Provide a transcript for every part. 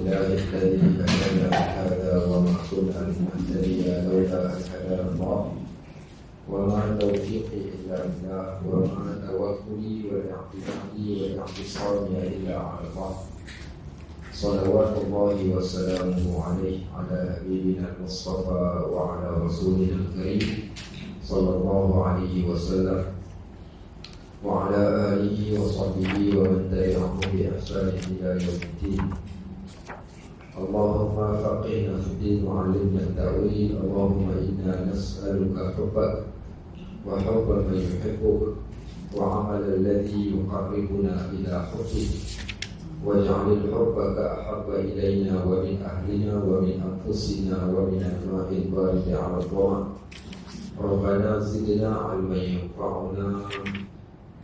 لله الذي هدانا لهذا وما كنا لنهتدي لولا أن هدانا الله وما توفيقي إلا بالله وما توكلي واعتمادي واعتصامي إلا على الله صلوات الله وسلامه عليه على حبيبنا المصطفى وعلى رسولنا الكريم صلى الله عليه وسلم وعلى آله وصحبه ومن تبعهم بإحسان إلى يوم الدين. اللهم فقهنا في الدين وعلمنا التأويل. اللهم إنا نسألك حبك وحب من يحبك وعمل الذي يقربنا إلى حبك واجعل حبك أحب إلينا ومن أهلنا ومن أنفسنا ومن الماء البارد على الظمأ. ربنا زدنا علما ينفعنا.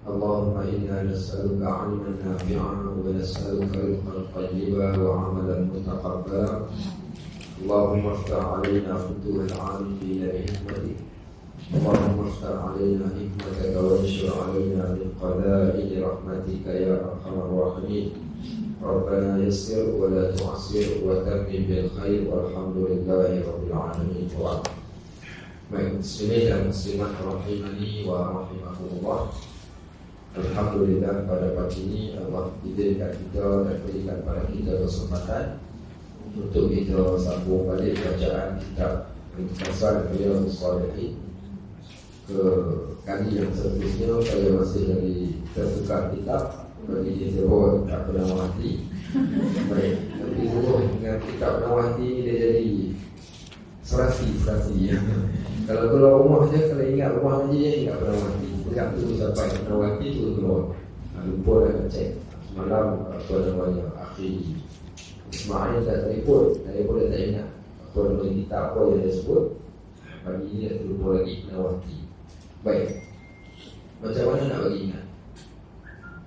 اللهم إنا نسألك علما نافعا ونسألك رزقا طيبا وعملا متقبلا. اللهم افتح علينا فتوح العارفين بحكمتك. اللهم افتح علينا حكمتك وانشر علينا من قلائل رحمتك يا أرحم الراحمين. ربنا يسر ولا تعسر وتمم بالخير والحمد لله رب العالمين. Baik, muslimin dan muslimat rahimani wa rahimakumullah. Alhamdulillah pada pagi ini Allah izinkan kita dan berikan pada kita kesempatan untuk kita sambung balik bacaan kitab Ringkasan Riyadhus Shalihin ke kali yang seterusnya. Saya masih dari tertukar kitab bagi disebut kitab Penawati. Baik, tapi disebut dengan kitab Penawati dia jadi serasi ya. Kalau keluar rumah je, kalau ingat rumah je ingat Penawati. Sejak tu sampai Penawati tu keluar. Lupa dah cek semalam apa namanya akhir Ismail dah telefon, dia tak ingat apa nama kitab apa yang dia sebut. Pagi ni dia lupa lagi Penawati. Baik, macam mana nak bagi ingat?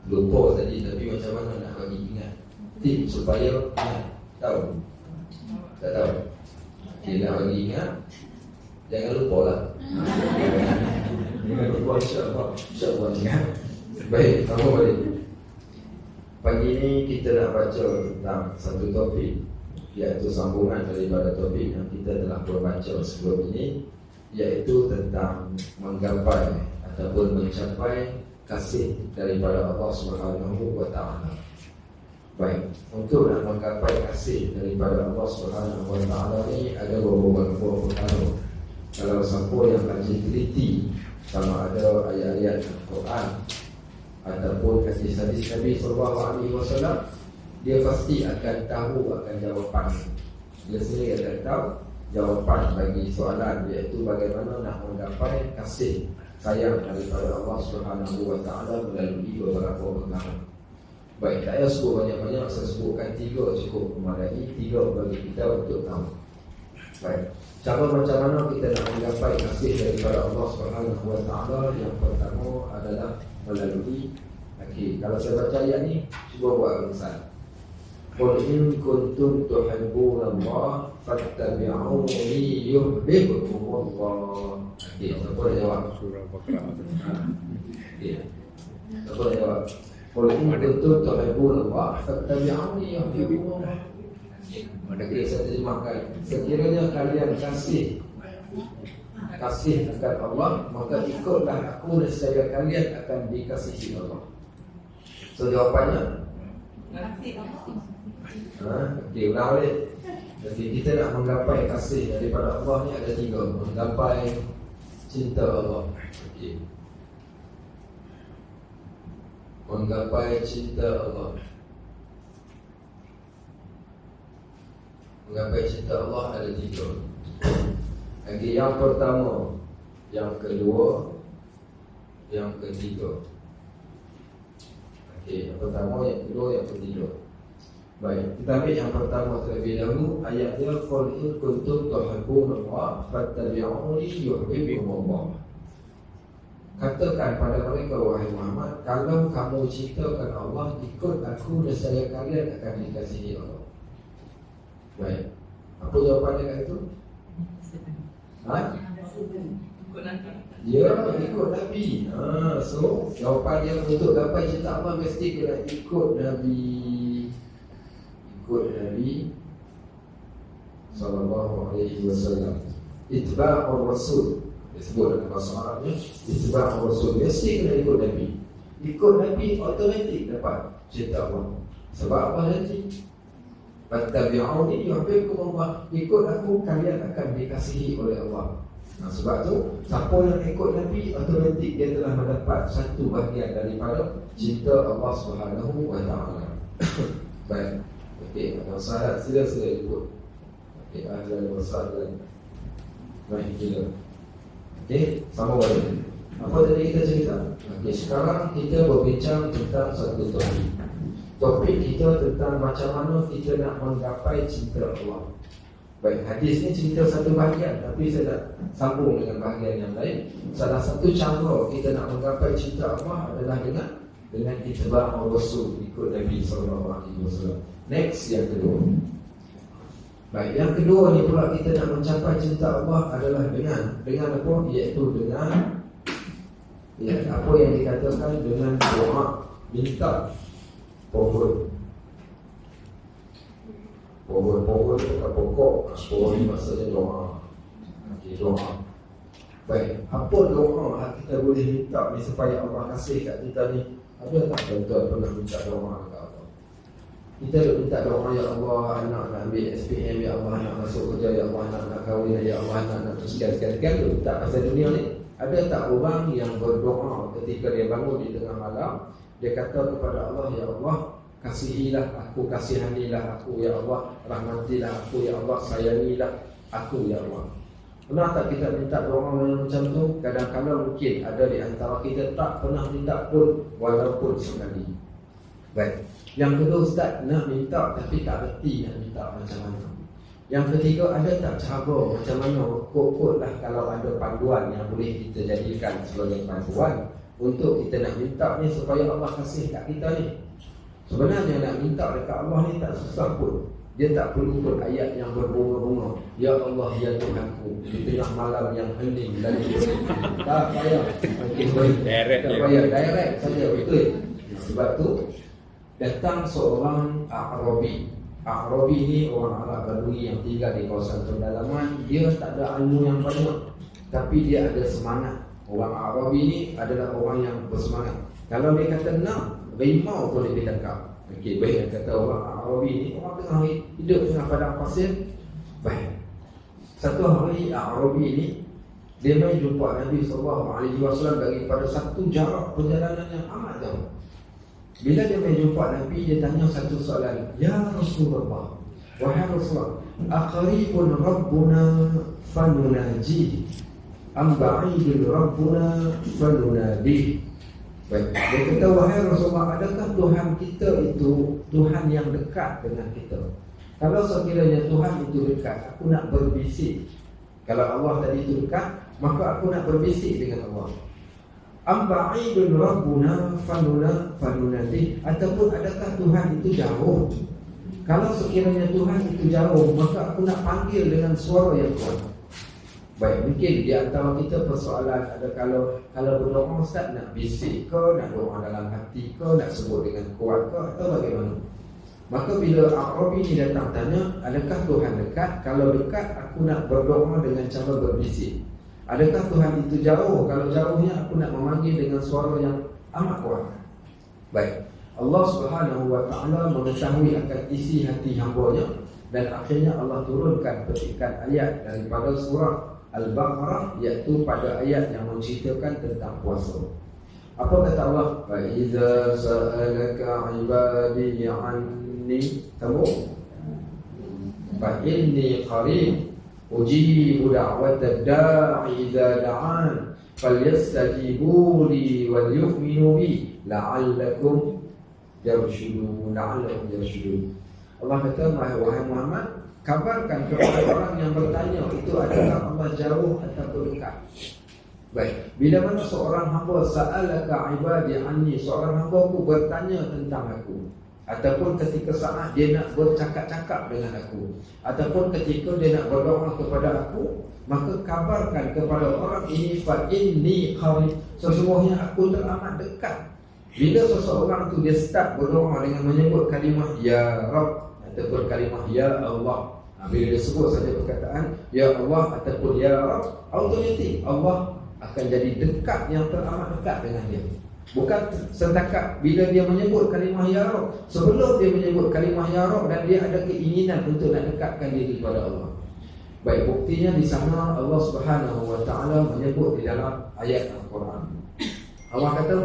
Lupa tadi, tapi macam mana nak bagi ingat? Tip supaya ingat, tahu? Tak tahu? Okay, nak bagi ingat, jangan lupa lah. Jangan lupa, insyaAllah ingat. Baik, apa balik? Pagi ini kita nak baca tentang satu topik, iaitu sambungan daripada topik yang kita telah berbaca sebelum ini, iaitu tentang menggapai ataupun mencapai kasih daripada Allah Subhanahu wa Ta'ala. Baik, untuk nak menggapai kasih daripada Allah Subhanahu wa Ta'ala ni ada beberapa perkara. Kalau siapa yang rajin teliti sama ada ayat-ayat Al-Quran ataupun hadis-hadis Nabi sallallahu alaihi wasallam, dia pasti akan tahu akan jawapan. Dia sendiri akan tahu jawapan bagi soalan, iaitu bagaimana nak menggapai kasih sayang daripada Allah Subhanahu wa Ta'ala melalui beberapa perkara. Baik, tak payah sebut banyak-banyak, saya sebutkan 3 cukup memadai, 3 bagi kita untuk tahu. Baik, cara macam mana kita nak menggapai kasih daripada Allah Subhanahu wa Ta'ala? Yang pertama adalah melalui, kalau saya baca ayat ni, cuba buat tulisan. Qul in kuntum tuhibbunallah fattabi'uni yuhibbukumullah. Siapa dah jawab? Surah Baqarah. Siapa dah jawab? Qul in kuntum tuhibbunallah fattabi'uni yuhibbukumullah. Saya terjemahkan, sekiranya kalian kasih akan Allah, maka ikutlah aku dan sehingga kalian akan dikasihi Allah. So jawapannya ulang balik. Jadi kita nak menggapai kasih daripada Allah ni ada 3. Menggapai cinta Allah. Menggapai cinta Allah. Menggapai cinta Allah ada 3. Yang pertama, yang kedua, yang ketiga. Yang pertama, yang kedua, yang ketiga. Baik, kita ambil yang pertama terlebih dahulu. Ayat dia, qul in kuntum tuhibbunallah fattabi'uni yuhibbukumullah. Katakan pada mereka, wahai Muhammad, kalau kamu cintakan Allah, ikut aku dan saya kalian akan dikasihi Allah. Baik, apa jawapannya kat itu? Ya, ikut Nabi. So, jawapan dia untuk dapat cinta Allah mesti kena ikut Nabi. Ikut Nabi Nabi sallallahu alaihi wasallam. Itba'ur Rasul, disebut dalam bahasa Arabnya itba'ur Rasul. Mesti kena ikut Nabi. Ikut Nabi automatik dapat cinta Allah. Sebab apa nanti? Fattabi'uni yuhibbukum Allah. Ikut aku, kalian akan dikasihi oleh Allah. Nah, sebab tu siapa yang ikut Nabi automatik dia telah mendapat satu bahagian daripada cinta Allah Subhanahu wa taala. Baik. Okey, ada sahabat sila ikut. Okey, ahlan wa sahlan. Baik, kita. Okey, sama balik. Apa tadi kita cerita? Okey, sekarang kita berbincang tentang satu topik. Topik kita tentang macam mana kita nak menggapai cinta Allah. Baik, hadis ni cerita satu bahagian, tapi saya nak sambung dengan bahagian yang lain. Salah satu cara kita nak menggapai cinta Allah adalah dengan itba'ur Rasul, ikut Nabi sallallahu alaihi wasallam. Next, yang kedua. Baik, yang kedua ni pula kita nak mencapai cinta Allah adalah dengan apa? Iaitu dengan apa yang dikatakan dengan doa, minta. Pohon dekat pokok. Pohon ni maksudnya doa. Okey, doa. Baik, apa doa kita boleh minta ni supaya Allah kasih kat kita ni? Ada tak tuan-tuan pernah minta doa dekat Allah? Kita nak minta doa, ya Allah, anak nak ambil SPM, ya Allah nak masuk kerja, ya Allah nak kahwin, ya Allah nak tu sekian-sekian tu. Tak pasal dunia ni. Ada tak orang yang berdoa ketika dia bangun di tengah malam, dia kata kepada Allah, ya Allah, kasihilah aku, kasihanilah aku, ya Allah, rahmatilah aku, ya Allah, sayangilah aku, ya Allah. Pernah tak kita minta doa yang macam tu? Kadang-kadang mungkin ada di antara kita tak pernah minta pun, walaupun sekali. Baik. Yang kedua, Ustaz nak minta tapi tak reti nak minta macam mana. Yang ketiga, ada tak cara macam mana? Kok-koklah kalau ada panduan yang boleh kita jadikan sebagai panduan untuk kita nak minta ni supaya Allah kasih kat kita ni. Sebenarnya nak minta dekat Allah ni tak susah pun. Dia tak perlu pun ayat yang berbunga-bunga. Ya Allah, ya Tuhanku, di tengah malam yang hening dan sunyi. Tak payah. Tak payah, direct saja, betul. Sebab tu datang seorang A'rabi. A'rabi ni orang Arab Badui yang tinggal di kawasan pedalaman. Dia tak ada ilmu yang banyak, tapi dia ada semangat. Orang A'rabi ni adalah orang yang bersemangat. Kalau dia kata nak, rimau boleh dia tangkap. Okey, baik, kata orang Arabi ni, orang tengah hidup tengah padang pasir. Baik. Satu hari Arabi ni dia mai jumpa Nabi SAW daripada satu jarak perjalanan yang amat jauh. Bila dia mai jumpa Nabi, dia tanya satu soalan, ya Rasulullah, wahai Rasulullah, aqribun Rabbuna fanunaji am ba'idun Rabbuna fanunadi. Baik, dia kata, wahai Rasulullah, adakah Tuhan kita itu Tuhan yang dekat dengan kita? Kalau sekiranya Tuhan itu dekat, aku nak berbisik. Kalau Allah tadi itu dekat, maka aku nak berbisik dengan Allah. Am ba'idun Rabbuna fanunadi, ataupun adakah Tuhan itu jauh? Kalau sekiranya Tuhan itu jauh, maka aku nak panggil dengan suara yang kuat. Baik, mungkin di antara kita persoalan ada kalau berdoa, Ustaz nak bisik ke, nak doa dalam hati ke, nak sebut dengan kuat ke, atau bagaimana? Maka bila Arabi ni datang tanya, adakah Tuhan dekat? Kalau dekat, aku nak berdoa dengan cara berbisik. Adakah Tuhan itu jauh? Kalau jauhnya, aku nak memanggil dengan suara yang amat kuat. Baik, Allah Subhanahu wa ta'ala mengetahui akan isi hati hamba-Nya, dan akhirnya Allah turunkan petikan ayat daripada surah Al-Baqarah, iaitu pada ayat yang menceritakan tentang puasa. Apa kata Allah? Fa iza sa'alaka 'ibadi 'anni tabu fa inni qarib ujibu da'watad da'i idza da'an falyastajibu li wal yu'minu bi la'allakum yarshudun. Allah kata, wahai Muhammad, kabarkan kepada orang yang bertanya itu adalah Allah jauh ataupun dekat. Baik, bila mana seorang hamba sa'alaka ibadi anni, seorang hamba ku bertanya tentang aku, ataupun ketika saat dia nak bercakap-cakap dengan aku, ataupun ketika dia nak berdoa kepada aku, maka kabarkan kepada orang ini fa inni qarib, sesungguhnya aku teramat dekat. Bila seseorang tu dia start berdoa dengan menyebut kalimah ya Rabb, ataupun kalimah Ya Allah. Bila dia sebut saja perkataan Ya Allah ataupun Ya Rabb, automatik Allah akan jadi dekat, yang teramat dekat dengan dia. Bukan setakat bila dia menyebut kalimah Ya Rabb, sebelum dia menyebut kalimah Ya Rabb dan dia ada keinginan untuk nak dekatkan diri kepada Allah. Baik, buktinya di sana Allah Subhanahu wa taala menyebut di dalam ayat Al-Quran. Allah kata,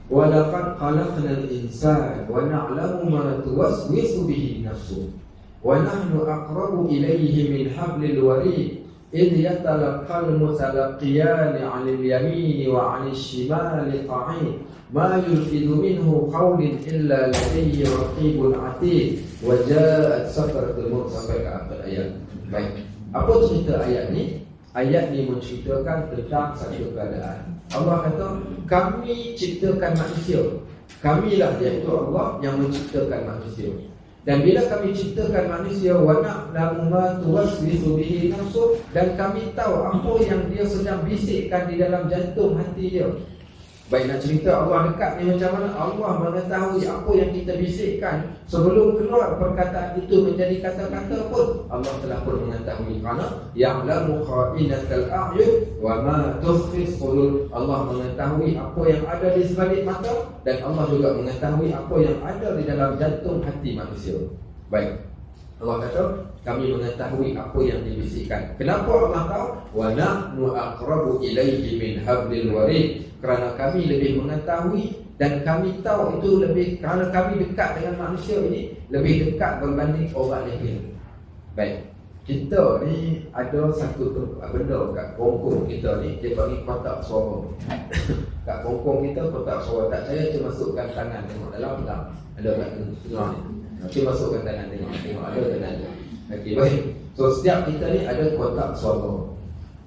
"Wa laqad khalaqnal insana wa na'lamu ma tuwaswisu bihi nafsuhu wa nahnu aqrabu ilayhi min hablil warid idh yatalaqqal mutalaqqiyan 'anil yamini wa 'anil shimali qa'id ma yulfidu minhu qawlun illa ladayhi raqibun 'atid wa ja'at sakratul maut." Sampai ke akhir ayat. Baik, apa cerita ayat ni? Ayat ni menceritakan tentang satu keadaan. Allah kata, kami ciptakan manusia. Kamilah, iaitu Allah, yang menciptakan manusia. Dan bila kami ciptakan manusia, wa na'lamu ma tuwaswisu bihi nafsuh, dan kami tahu apa yang dia sedang bisikkan di dalam jantung hati dia. Baik, nak cerita Allah dekat ni macam mana? Allah mengetahui apa yang kita bisikkan sebelum keluar perkataan itu menjadi kata-kata pun Allah telah pun mengetahui. Kerana ya'lamu kha'inatal a'yun wa ma tukhfi sudur. Allah mengetahui apa yang ada di sebalik mata, dan Allah juga mengetahui apa yang ada di dalam jantung hati manusia. Baik, Allah kata kami mengetahui apa yang dibisikkan. Kenapa Allah tahu? Wa nahnu aqrabu ilaihi min hablil warid. Kerana kami lebih mengetahui dan kami tahu itu lebih, kerana kami dekat dengan manusia ini lebih dekat berbanding obat leher. Baik, kita ni ada satu benda kat kongkong kita ni, dia bagi kotak suara. Kat kongkong kita kotak suara, tak saya cuma masukkan tangan tengok dalam tak? Ada kat tengah ni. Cuma masukkan tangan tengok ada ke tak ada. Okey, baik. So setiap kita ni ada kotak suara.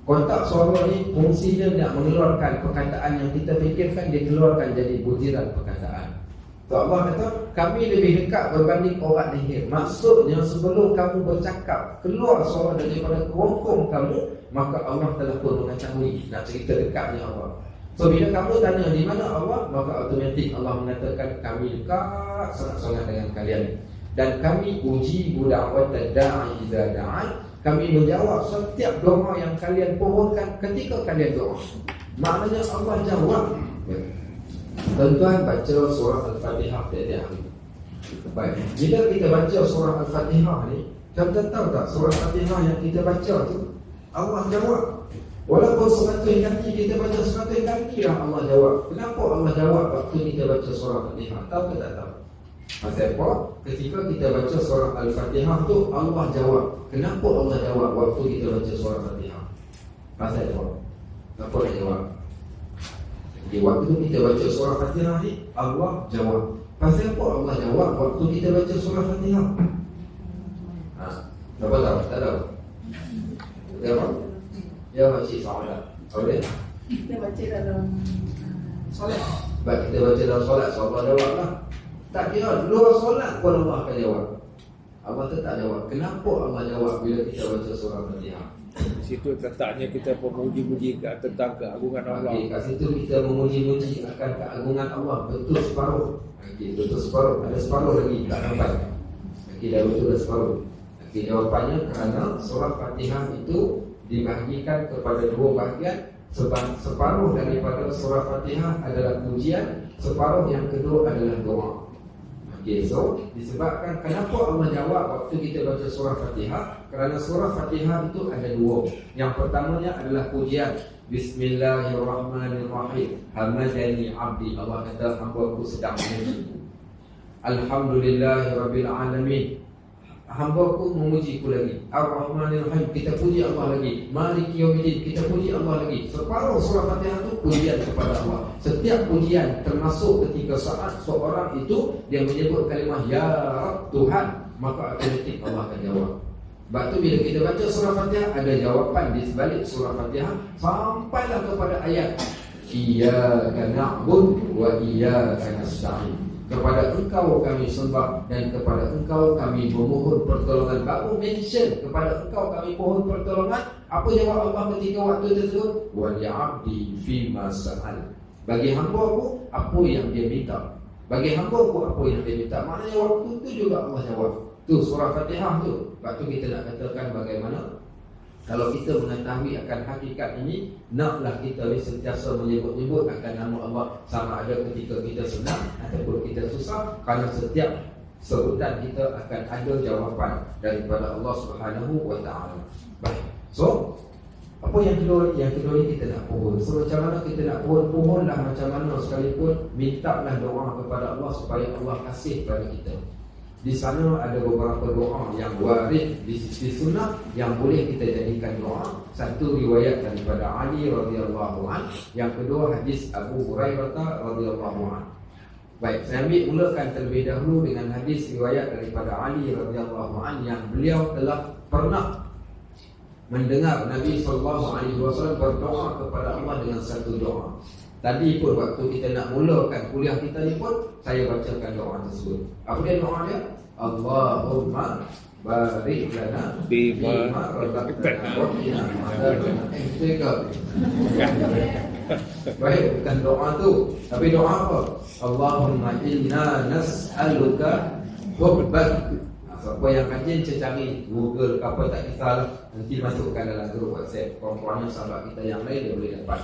Kotak suara ni fungsinya nak mengeluarkan perkataan yang kita fikirkan, dia keluarkan jadi butiran perkataan. So Allah kata kami lebih dekat berbanding orat leher. Maksudnya sebelum kamu bercakap, keluar suara daripada kerongkong kamu, maka Allah telah pun mengetahui. Nak cerita dekatnya Allah. So bila kamu tanya di mana Allah, maka automatik Allah mengatakan kami dekat sangat-sangat dengan kalian. Dan kami uji da'wat da'i idza da'an. Kami menjawab setiap doa yang kalian pohonkan ketika kalian doa. Maknanya Allah jawab. Tuan-tuan baca surah Al-Fatihah tiap-tiap hari. Baik, bila kita baca surah Al-Fatihah ni, tuan-tuan tahu tak surah Al-Fatihah yang kita baca tu Allah jawab. Walaupun 100 kali kita baca 100 kali lah Allah jawab. Kenapa Allah jawab waktu kita baca surah Al-Fatihah? Tahu ke tak tahu? Pasal apa? Ketika kita baca surah Al-Fatihah tu Allah jawab. Kenapa Allah jawab waktu kita baca surah Al-Fatihah? Pasal apa? Kenapa dia jawab? Jadi waktu kita baca surah Al-Fatihah ni Allah jawab. Pasal apa Allah jawab waktu kita baca surah Al-Fatihah? Siapa tahu? Tak tahu? Tak tahu? Ya, makcik soalan. Boleh? Kita baca dalam solat. Baik, kita baca dalam solat, so Allah jawab lah. Tak kira luar solat pun Allah akan jawab. Allah tetap jawab. Kenapa Allah jawab bila kita baca surah Al-Fatihah? Di situ letaknya kita memuji-muji tentang keagungan Allah. Okey, kat situ kita memuji-muji akan keagungan Allah. Betul separuh. Okey, betul separuh. Ada separuh lagi tak sampai. Okey, dah betul dah separuh. Okey, jawapannya kerana surah Fatihah itu dibahagikan kepada dua bahagian. Separuh daripada surah Fatihah adalah pujian, separuh yang kedua adalah doa. Okay, so disebabkan kenapa Allah jawab waktu kita baca surah Fatihah? Kerana surah Fatihah itu ada dua. Yang pertamanya adalah pujian. Bismillahirrahmanirrahim. Hamadani abdi. Allah kata hamba-Ku sedang memuji. Alhamdulillahirabbil alamin. Hamba-Ku memuji-Ku lagi. Ar-Rahmanir-Rahim, kita puji Allah lagi. Maliki yaumiddin, kita puji Allah lagi. Separuh surah Fatihah itu pujian kepada Allah. Setiap pujian termasuk ketika saat seorang itu dia menyebut kalimah Ya Rabb, Tuhan, maka automatik Allah akan jawab. Sebab tu bila kita baca surah Fatihah, ada jawapan di sebalik surah Fatihah sampailah kepada ayat Iyyaka na'budu wa iyyaka nasta'in. Kepada Engkau kami sembah dan kepada Engkau kami memohon pertolongan. Baru mention kepada Engkau kami mohon pertolongan. Apa jawab Allah ketika waktu tersebut? Wa li'abdi fima sa'al. Bagi hamba-Ku apa yang dia minta. Bagi hamba-Ku apa yang dia minta. Maknanya waktu itu juga Allah jawab. Tu surah Fatihah tu. Lepas tu kita nak katakan bagaimana kalau kita mengetahui akan hakikat ini, naklah kita ni sentiasa menyebut-nyebut akan nama Allah, sama ada ketika kita senang ataupun kita susah, kerana setiap sebutan kita akan ada jawapan daripada Allah Subhanahu wa taala. Baik. So, apa yang kedua? Yang kedua ni kita nak pohon. So macam mana kita nak pohonlah macam mana sekalipun, mintalah doa kepada Allah supaya Allah kasih pada kita. Di sana ada beberapa doa yang warid di sisi sunnah yang boleh kita jadikan doa. Satu riwayat daripada Ali radhiyallahu an, yang kedua hadis Abu Hurairah radhiyallahu an. Baik, saya ambil mulakan terlebih dahulu dengan hadis riwayat daripada Ali radhiyallahu an yang beliau telah pernah mendengar Nabi SAW berdoa kepada Allah dengan satu doa. Tadi pun waktu kita nak mulakan kuliah kita ni pun saya bacakan doa tersebut. Apa dia doa dia? Allahumma barik lana bima razaqtana wa qina adzabannar. Baik, bukan doa tu, tapi doa apa? Allahumma inna nas'aluka hubbak. Siapa yang kajian cari Google apa tak kisahlah, nanti masukkan dalam grup WhatsApp kawan-kawan sahabat kita yang lain dia boleh dapat.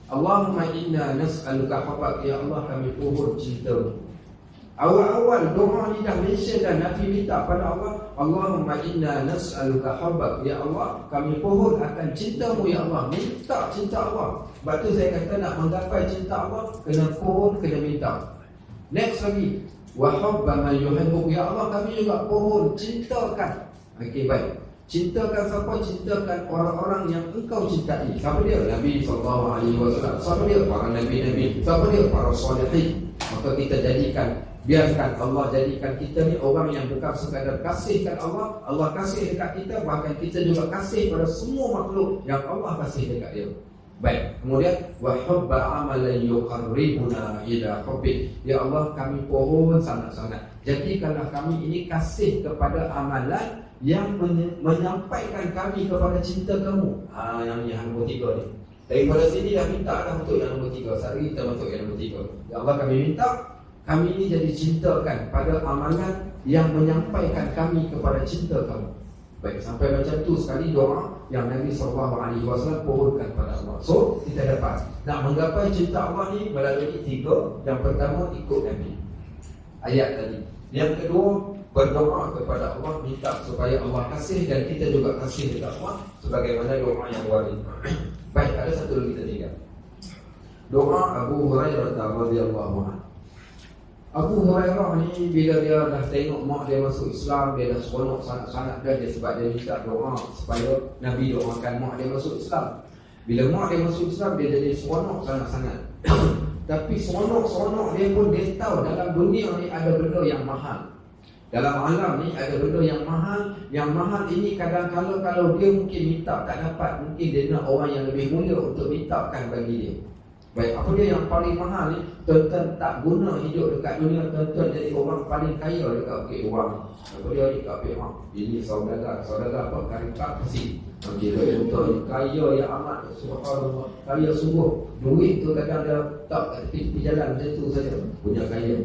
Allahumma inna nas'aluka hubbak, ya Allah kami pohon cinta-Mu. Awal-awal doa ni dah mention dah, Nabi minta pada Allah, Allahumma inna nas'aluka hubbak, ya Allah kami pohon akan cinta-Mu, ya Allah, minta cinta Allah. Sebab tu saya kata nak menggapai cinta Allah, kena pohon, kena minta. Next lagi, wa hubba man yuhibbuk, ya Allah kami juga pohon cintakan. Okey, baik. Cintakan siapa? Cintakan orang-orang yang engkau cintai. Siapa dia? Nabi SAW. Siapa dia? Para nabi-nabi. Siapa dia? Para salihin. Maka kita jadikan, biarkan Allah jadikan kita ni orang yang bukan sekadar kasihkan Allah, Allah kasih dekat kita, bahkan kita juga kasih pada semua makhluk yang Allah kasih dekat dia. Baik, kemudian wa hubba amalan yuqarribuna ila hubbik, ya Allah kami pohon sangat-sangat jadikanlah kami ini kasih kepada amalan yang menyampaikan kami kepada cinta Kamu. Yang ni yang nombor 3 ni. Daripada sini dah minta dah untuk yang nombor 3. Sekarang kita masuk yang nombor 3. Ya Allah kami minta kami ini jadi cintakan pada amalan yang menyampaikan kami kepada cinta Kamu. Baik, sampai macam tu sekali doa yang Nabi SAW pohonkan pada Allah. So, kita dapat nak menggapai cinta Allah ni melalui 3. Yang pertama, ikut Nabi, ayat tadi. Yang kedua, berdoa kepada Allah, minta supaya Allah kasih dan kita juga kasih kepada Allah sebagaimana doa yang warid. Baik, ada satu lagi ketiga. Doa Abu Hurairah radhiyallahu anhu. Abu Hurairah ni bila dia dah tengok mak dia masuk Islam, dia dah seronok sangat-sangat dah dia, sebab dia minta doa supaya Nabi doakan mak dia masuk Islam. Bila mak dia masuk Islam, dia jadi seronok sangat-sangat. Tapi seronok-seronok dia pun dia tahu dalam dunia ni ada benda yang mahal. Dalam alam ni ada benda yang mahal. Yang mahal ini kadang-kadang kalau dia mungkin minta tak dapat, mungkin dia nak orang yang lebih mulia untuk mintakan bagi dia. Baik, apa dia yang paling mahal ni? Tuan-tuan tak guna hidup dekat dunia, tuan-tuan jadi orang paling kaya dekat Bukit Luang. Apa dia dekat Bukit Luang? Ini saudara apa? Karika Pesi. Okey, tuan-tuan kaya yang amat, subhanallah, kaya sungguh. Duit tu kadang dia tak tepi jalan macam tu saja, punya kaya.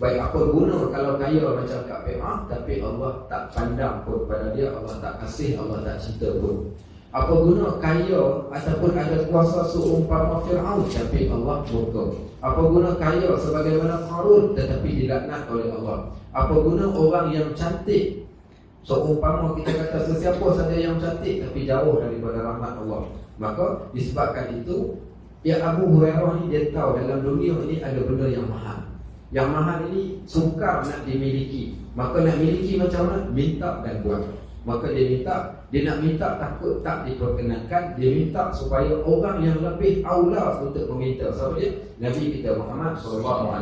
Baik, apa guna kalau kaya macam Kak Pema, tapi Allah tak pandang pun pada dia, Allah tak kasih, Allah tak cinta pun. Apa guna kaya ataupun ada kuasa seumpama Fir'aun, tapi Allah murka. Apa guna kaya sebagaimana Qarun, tetapi dilaknat oleh Allah. Apa guna orang yang cantik, seumpama kita kata sesiapa saja yang cantik, tapi jauh daripada rahmat Allah. Maka disebabkan itu, ya Abu Hurairah ni dia tahu dalam dunia ini ada benda yang mahal. Yang mahal ini sukar nak dimiliki. Maka nak miliki macam mana? Minta dan buat. Maka dia nak minta takut tak diperkenankan. Dia minta supaya orang yang lebih aula untuk meminta. Siapa dia? Nabi kita Muhammad SAW.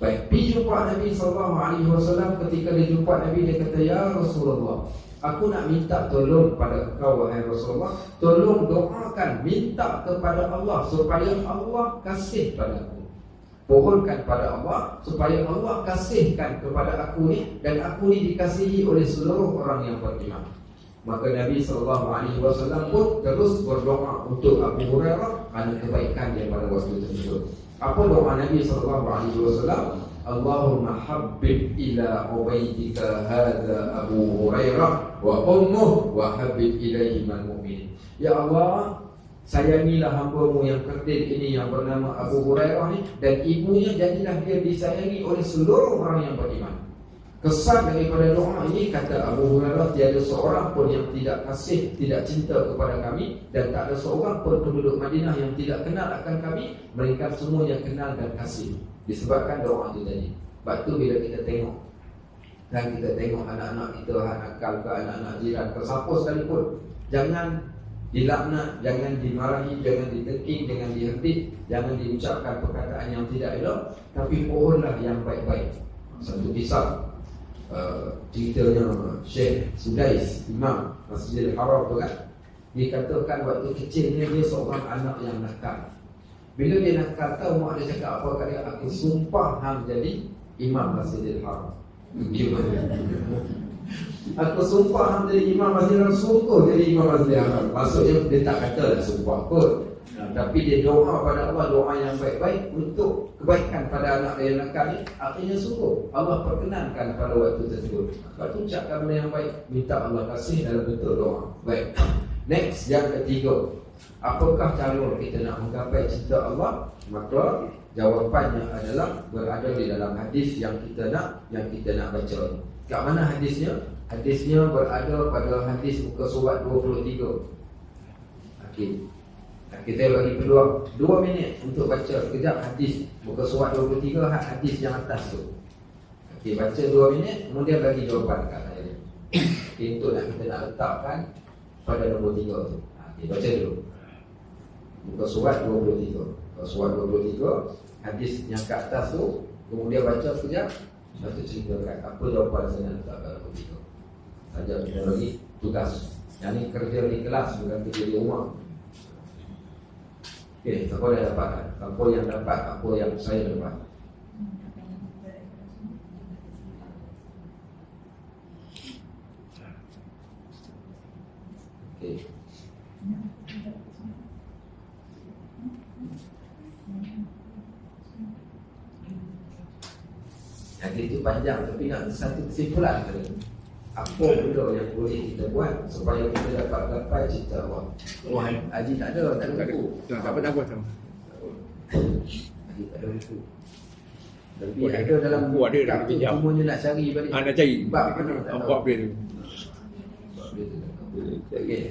Baik, pergi jumpa Nabi SAW. Ketika dia jumpa Nabi, dia kata, ya Rasulullah, aku nak minta tolong pada engkau wahai Rasulullah, tolong doakan, minta kepada Allah supaya Allah kasih padaku. Pohonkan pada Allah supaya Allah kasihkan kepada aku ni, dan aku ni dikasihi oleh seluruh orang yang beriman. Maka Nabi SAW pun terus berdoa untuk Abu Hurairah kerana kebaikan dia pada waktu tersebut. Apa doa Nabi SAW? Allahumma habbib ila ubaitika hadha Abu Hurairah wa ummuh wa habbib ilaihi man mu'min. Ya Allah, sayangilah hamba-Mu yang kerdil ini yang bernama Abu Hurairah ni, dan ibunya jadilah dia disayangi oleh seluruh orang yang beriman. Kesan daripada doa ini, kata Abu Hurairah, tiada seorang pun yang tidak kasih, tidak cinta kepada kami, dan tak ada seorang pun penduduk Madinah yang tidak kenal akan kami, mereka semuanya kenal dan kasih. Disebabkan doa itu tadi. Sebab tu bila kita tengok, dan kita tengok anak-anak kita nakal ke, anak-anak jiran ke, siapa sekalipun, jangan dilaknat, jangan dimarahi, jangan diteking, jangan dihentik, jangan diucapkan perkataan yang tidak elok, tapi mohonlah yang baik-baik. Satu kisah, ceritanya Syekh Sudais, Imam Masjidil Haram tu kan, dikatakan waktu kecilnya dia seorang anak yang nakal. Bila dia nakal, tahu mak dia cakap apa kat dia? Aku sumpah hang jadi Imam Masjidil Haram. Aku sumpah hang jadi Imam Masjidil Haram. Sungguh jadi Imam Masjidil Haram. Maksudnya dia tak kata lah sumpah pun, tapi dia doa pada Allah, doa yang baik-baik untuk kebaikan pada anak dia yang nakal ni. Artinya sungguh Allah perkenankan pada waktu tersebut. Lepas tu ucapkan benda yang baik, minta Allah kasih dalam bentuk doa. Baik. Next, yang ketiga, apakah cara kita nak menggapai cinta Allah? Maka jawapannya adalah berada di dalam hadis yang kita nak baca. Kat mana hadisnya? Hadisnya berada pada hadis muka surat 23. Okey. Kita bagi peluang 2 minit untuk baca sekejap hadis muka surat 23, hadis yang atas tu. Okey, baca 2 minit, kemudian bagi jawapan kat saya. Itu kita nak letakkan pada nombor 3 tu. Okey, baca dulu. Muka surat 23. Muka surat 23, hadis yang kat atas tu, kemudian baca sekejap, lepas tu ceritakan apa jawapan saya nak letak kat nombor 3. Saja kita bagi tugas. Yang ni kerja di kelas, bukan kerja di rumah. Okey, siapa dah dapat kan? Siapa yang dapat apa yang saya dapat? Okey. Hadis itu panjang, tapi nak satu kesimpulan tadi. Apa benda yang boleh kita buat supaya kita dapat gapai cinta Allah? Oh, Haji tak ada buku. Tak apa. Haji tak ada buku. Tapi ada dalam buku, ada dalam pinjam. Semuanya nak cari balik. Nak cari. Bab mana tak tahu. Bab dia tu. Okey.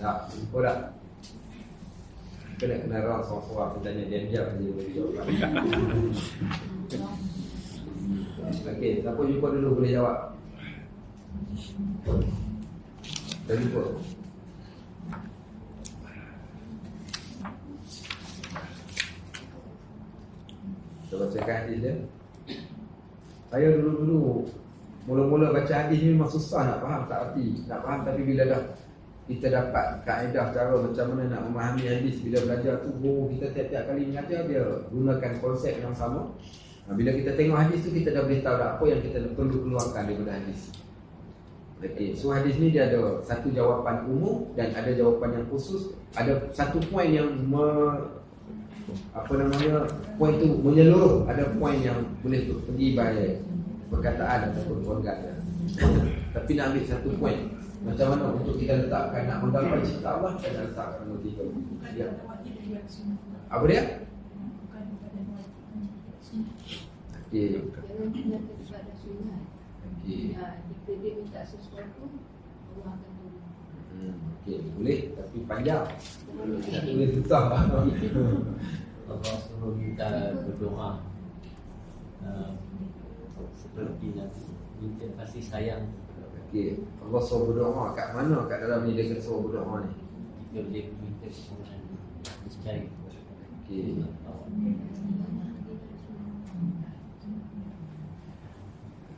Dah, jumpa dah. Kena orang soal-soal aku tanya diam-diam saja boleh jawab. Okey, siapa jumpa dulu boleh jawab. Dah jumpa. Kita bacakan hadis dia. Saya dulu-dulu mula-mula baca hadis ni memang susah nak faham, tak erti. Nak faham, tapi bila dah kita dapat kaedah cara macam mana nak memahami hadis, bila belajar tu guru kita tiap-tiap kali mengajar dia gunakan konsep yang sama. Bila kita tengok hadis tu, kita dah boleh tahu dah apa yang kita perlu keluarkan daripada hadis. Okay. So hadis ni dia ada satu jawapan umum dan ada jawapan yang khusus. Ada satu poin yang poin tu menyeluruh. Ada poin yang boleh tu pergi by perkataan ataupun organ. Tapi nak ambil satu poin, macam mana untuk kita letakkan nak menggapai cinta Allah, kita letakkan nombor 3. Ya. Apa dia? Okey. Jangan kita pada sunat. Okey. Jika dia minta sesuatu, Allah akan tolong. Okey, boleh tapi panjang. Tak boleh susah. Allah suruh kita berdoa seperti Nabi minta kasih sayang. Okey, Allah suruh berdoa kat mana kat dalam ni dia suruh berdoa ni? Jika dia minta kesenangan, niscaya. Okey.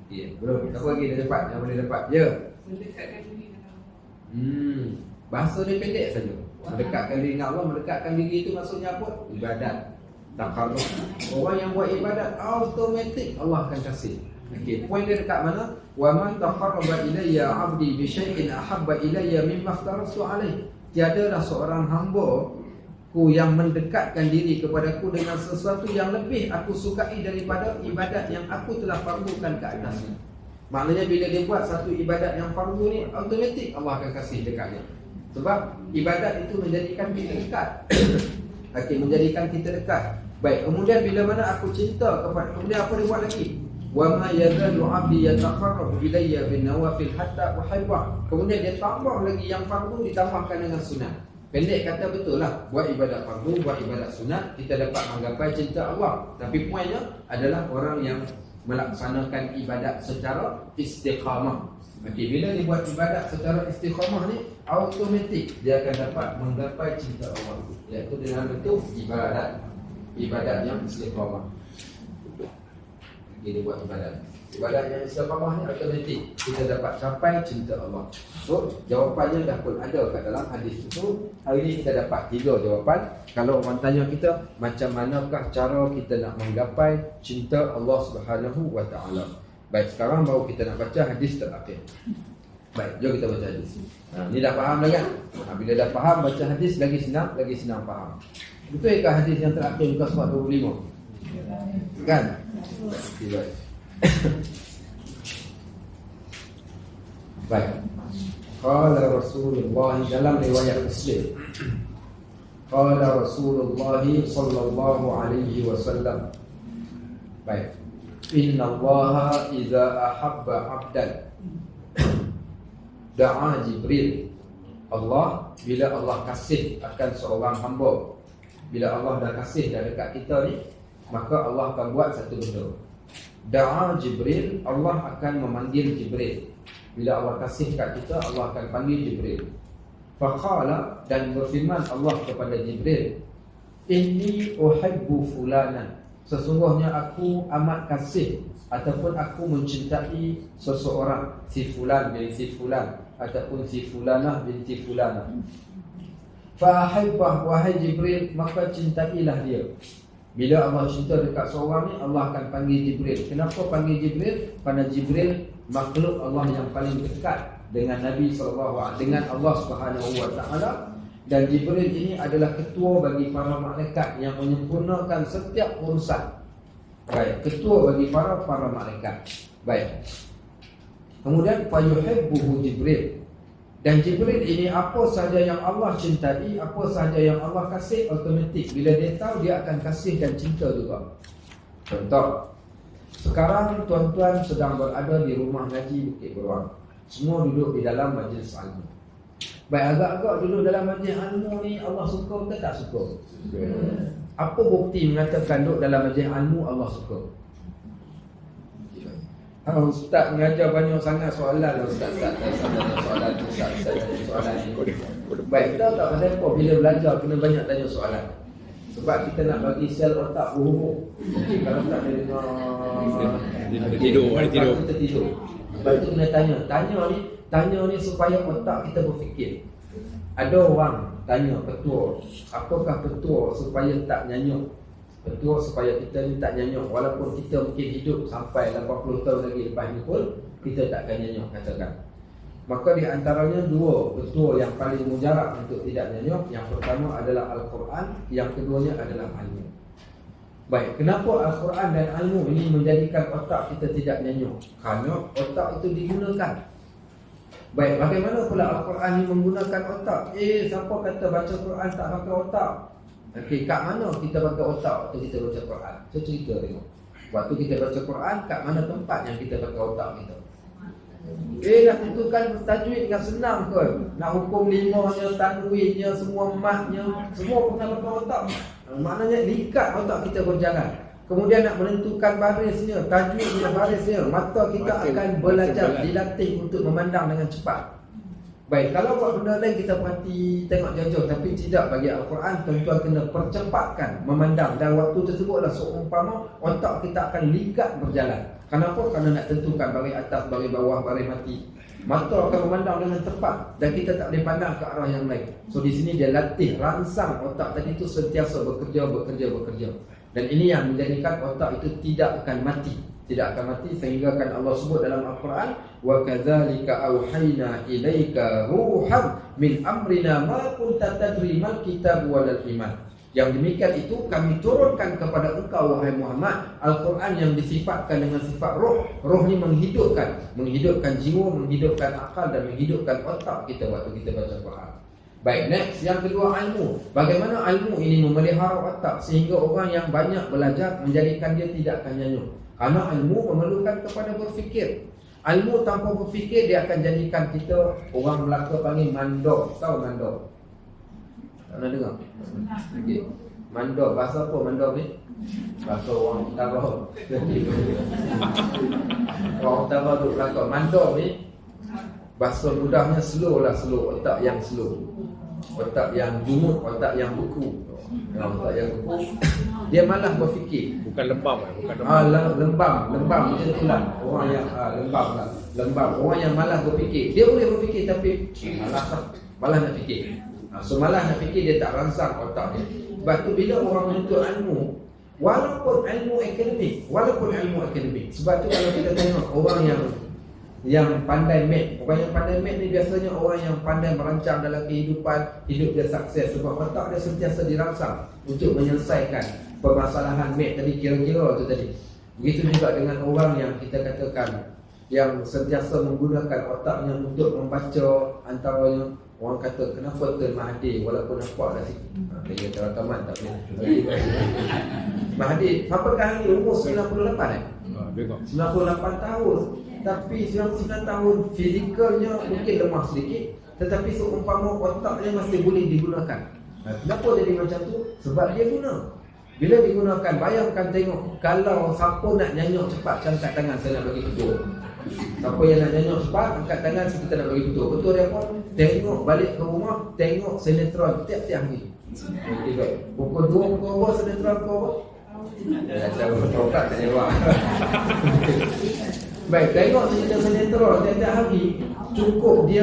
Okey, belum. Siapa lagi dah dapat yang boleh dapat? Ya. Mendekatkan diri dengan Allah. Bahasa dia pendek saja. Mendekatkan diri dengan Allah, mendekatkan diri itu maksudnya apa? Ibadat. Taqarrub. Orang yang buat ibadat automatik Allah akan kasih. Okey, poin dia dekat mana? Wa man taqarraba ilayya 'abdi bi syai'in ahabba ilayya mimma aftaratu alayh. Tiadalah seorang hamba ku yang mendekatkan diri kepadaku dengan sesuatu yang lebih aku sukai daripada ibadat yang aku telah fardukan ke atasnya. Maknanya bila dia buat satu ibadat yang fardu ni, automatik Allah akan kasih dekatnya. Sebab ibadat itu menjadikan kita dekat. Okey, menjadikan kita dekat. Baik, kemudian bila mana aku cinta kepada, kemudian apa dia buat lagi? Wa ma yazalu 'abdi yataqarrabu ilayya bin nawafil hatta uhibbah. Kemudian dia tambah lagi yang fardu ditambahkan dengan sunat. Pendek kata betul lah, buat ibadat fardu, buat ibadat sunat, kita dapat menggapai cinta Allah. Tapi poinnya adalah orang yang melaksanakan ibadat secara istiqamah. Okey, bila dia buat ibadat secara istiqamah ni, automatik dia akan dapat menggapai cinta Allah, iaitu dengan bentuk ibadat yang istiqamah. Dia buat ibadat yang istiqamah ni, automatik kita dapat capai cinta Allah. So jawapannya dah pun ada kat dalam hadis itu. Hari ini kita dapat 3 jawapan. Kalau orang tanya kita, macam manakah cara kita nak menggapai cinta Allah Subhanahu wa taala? Baik, sekarang baru kita nak baca hadis terakhir. Baik, jom kita baca hadis. Ni dah faham dah kan? Bila dah faham, baca hadis lagi senang faham. Betul ke hadis yang terakhir muka surat 25? Kan? Baik. Baik. Qala Rasulullah dalam riwayat Muslim. Qala Rasulullah sallallahu alaihi wasallam. Baik. Inna Allah idza ahabba 'abdan da'a Jibril. Allah, bila Allah kasih akan seorang hamba, bila Allah dah kasih dah dekat kita ni, maka Allah akan buat satu benda. Da'a Jibril, Allah akan memanggil Jibril. Bila Allah kasih kat kita, Allah akan panggil Jibril. Faqala, dan berfirman Allah kepada Jibril, inni uhibbu fulanan, sesungguhnya aku amat kasih ataupun aku mencintai seseorang, si fulan binti fulan ataupun si fulanah binti fulanah. Fa ahibbah, wahai Jibril, maka cintailah dia. Bila Allah cinta dekat seorang ni, Allah akan panggil Jibril. Kenapa panggil Jibril? Kerana Jibril makhluk Allah yang paling dekat dengan Nabi SAW, dengan Allah Subhanahu wa taala. Dan Jibril ini adalah ketua bagi para malaikat yang menyempurnakan setiap urusan. Baik, ketua bagi para malaikat. Baik. Kemudian fayuhibbuhu Jibril. Dan Jibril ini apa sahaja yang Allah cintai, apa sahaja yang Allah kasih, automatik bila dia tahu, dia akan kasih dan cinta juga. Contoh, sekarang tuan-tuan sedang berada di rumah ngaji Bukit Beruang. Semua duduk di dalam majlis ilmu. Baik, agak-agak duduk dalam majlis ilmu ni Allah suka ke tak suka? Apa bukti mengatakan duduk dalam majlis ilmu Allah suka? Ustaz mengajar banyak sangat soalan. Ustaz tak tanya soalan tu, Ustaz tanya soalan ni. Baik, tahu tak pasal apa bila belajar kena banyak tanya soalan? Sebab kita nak bagi sel otak berhubung. Kalau tak dia dengar tidur. Kita tidur. Sebab itu kena tanya ni supaya otak kita berfikir. Ada orang tanya ketua, apakah ketua supaya tak nyanyuk? Ketua supaya kita ni tak nyanyuk. Walaupun kita mungkin hidup sampai 80 tahun lagi lepas ni pun, kita tak akan nyanyuk, katakan. Maka di antaranya 2 ketua yang paling mujarab untuk tidak nyanyuk. Yang pertama adalah Al-Quran, yang keduanya adalah ilmu. Baik, kenapa Al-Quran dan ilmu ini menjadikan otak kita tidak nyanyuk? Kerana otak itu digunakan. Baik, bagaimana pula Al-Quran ini menggunakan otak? Siapa kata baca Quran tak pakai otak? Okey, kat mana kita pakai otak waktu kita baca Quran? Saya cerita tengok. Waktu kita baca Quran, kat mana tempat yang kita pakai otak kita? Nak tentukan tajwid dengan senang ke? Nak hukum limahnya, tanwinnya, semua matnya, semua pernah pakai otak. Maknanya likat otak kita berjalan. Kemudian nak menentukan barisnya, tajwidnya, barisnya, mata kita akan belajar, dilatih untuk memandang dengan cepat. Baik, kalau buat benda lain kita perhati, tengok jauh-jauh. Tapi tidak, bagi Al-Quran, tuan-tuan kena percepatkan memandang. Dan waktu tersebutlah seumpama otak kita akan likat berjalan. Kenapa? Kerana nak tentukan baris atas, baris bawah, baris mati. Mata akan memandang dengan tepat dan kita tak boleh pandang ke arah yang lain. So di sini dia latih, rangsang otak tadi itu sentiasa bekerja. Dan ini yang menjadikan otak itu tidak akan mati. Tidak akan mati sehingga kan Allah sebut dalam Al-Quran, wa kadzalika auhayna ilaika ruhan min amrina ma kunta tadri mal kitab walal iman. Yang demikian itu kami turunkan kepada engkau wahai Muhammad Al-Quran yang disifatkan dengan sifat roh. Roh ni menghidupkan jiwa, menghidupkan akal dan menghidupkan otak kita waktu kita baca Quran. Baik, next, yang kedua ilmu. Bagaimana ilmu ini memelihara otak sehingga orang yang banyak belajar menjadikan dia tidak akan nyanyuk. Karena ilmu memerlukan kepada berfikir. Ilmu tanpa berfikir dia akan jadikan kita, orang Melaka panggil mandor. Tahu mandor? Tak pernah dengar? Okay. Mandor, bahasa apa mandor ni? Bahasa orang utara. Orang utara duduk Melaka. Mandor ni bahasa mudahnya slow lah, slow. Otak yang slow, otak yang jumut, otak yang beku. Otak yang beku, dia malas berfikir. Bukan lembam, bukan lembam. Lembam macam tu lah. Orang yang lembam. Orang yang malas berfikir. Dia boleh berfikir tapi malas nak fikir. So malas nak fikir, dia tak rangsang otak dia. Sebab tu bila orang menuntut ilmu, walaupun ilmu akademik, sebab tu kalau kita tengok orang yang pandai mat, orang yang pandai mat ni biasanya orang yang pandai merancang dalam kehidupan, hidup dia sukses sebab otak dia sentiasa dirangsang untuk menyelesaikan permasalahan mat tadi, kira-kira tu tadi. Begitu juga dengan orang yang kita katakan yang sentiasa menggunakan otaknya untuk membaca, antaranya orang kata kenapa Tun Mahathir walaupun nampak dah sikit. Dia kata rakaman tak boleh. Mahathir apakah hari umur 98 98 tahun. Tapi 99 tahun fizikalnya mungkin lemah sedikit, tetapi seumpama otaknya masih boleh digunakan. Kenapa jadi macam tu? Sebab dia guna. Bila digunakan, bayangkan tengok kalau siapa nak nyanyuk cepat, angkat tangan, saya nak bagi ketua. Siapa yang nak nyanyuk cepat, angkat tangan, kita nak bagi ketua. Ketua dia pun tengok balik ke rumah, tengok sinetron tiap-tiap hari. Pukul 2, pukul apa sinetron pukul apa? Tahu tak jawab. Baik, tengok sinetron tiap-tiap hari. Cukup dia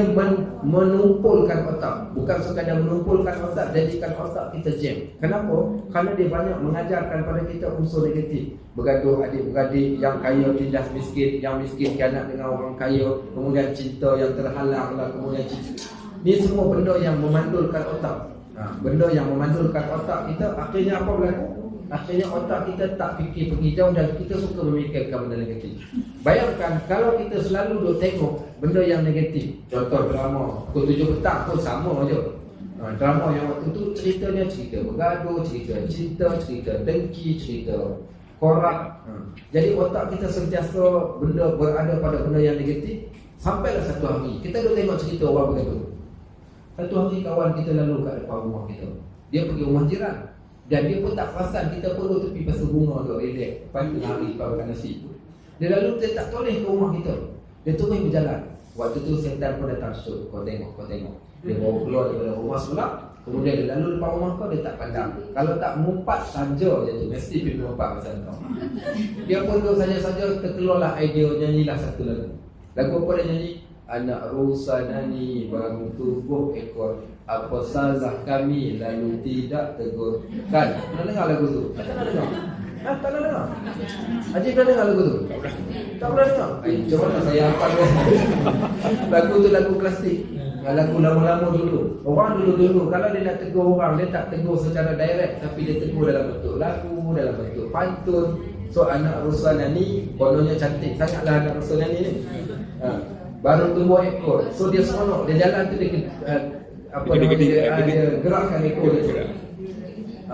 menumpulkan otak. Bukan sekadar menumpulkan otak, jadikan otak kita jam. Kenapa? Kerana dia banyak mengajarkan pada kita unsur negatif. Bergaduh adik-beradik, yang kaya tindas miskin, yang miskin kianat dengan orang kaya, kemudian cinta yang terhalang lah, kemudian cinta. Ini semua benda yang memandulkan otak. Benda yang memandulkan otak kita, akhirnya apa berlaku? Akhirnya otak kita tak fikir pergi jauh dan kita suka memikirkan benda negatif. Bayangkan kalau kita selalu duk tengok benda yang negatif. Contoh drama, pukul 7 petang pun sama je. Drama yang waktu tu ceritanya cerita bergaduh, cerita cinta, cerita dengki, cerita korak. Jadi otak kita sentiasa berada pada benda yang negatif. Sampailah satu hari kita duk tengok cerita orang bergaduh. Satu hari kawan kita lalu kat depan rumah kita. Dia pergi rumah jiran. Dan dia pun tak perasan kita pun tepi pasal bunga tu relax. Pagi hari makan nasi. Dia lalu dia tak toleh ke rumah kita. Dia terus berjalan. Waktu tu setan pun datang situ. Kau tengok. Dia bawa keluar daripada rumah sebelah. Kemudian dia lalu depan rumah kau, dia tak pandang. Kalau tak mumpat saja je tu, mesti pergi mumpat pasal kau. Dia pun tu saja-saja terkeluarlah idea nyanyilah satu lagu. Lagu apa dia nyanyi? Anak rusanani baru tubuh ekor, apa salah kami lalu tidak tegur. Kan? Pernah dengar lagu tu? Tak pernah dengar? Tak pernah dengar? Haji pernah dengar lagu tu? Tak pernah dengar? Macam mana saya hafal lagu tu, lagu klasik. Lagu lama-lama dulu. Orang dulu kalau dia nak tegur orang, dia tak tegur secara direct, tapi dia tegur dalam bentuk lagu, dalam bentuk pantun. So anak rusanani kononnya cantik sangatlah anak rusanani ni. Baru tumbuh ekor. So dia seronok, dia jalan tu dia gerakkan ekor dia.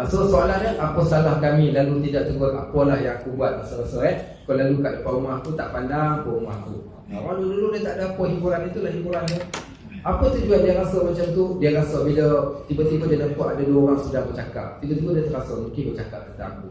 So soalan dia, apa salah kami lalu tidak tegur, apalah yang aku buat rasa-rasa kau lalu kat depan rumah aku tak pandang ke rumah aku. Orang dulu dia tak ada apa, hiburan itulah hiburan dia. Apa tujuan dia rasa macam tu? Dia rasa bila tiba-tiba dia nampak ada dua orang sedang bercakap, tiba-tiba dia terasa mungkin bercakap tentang aku.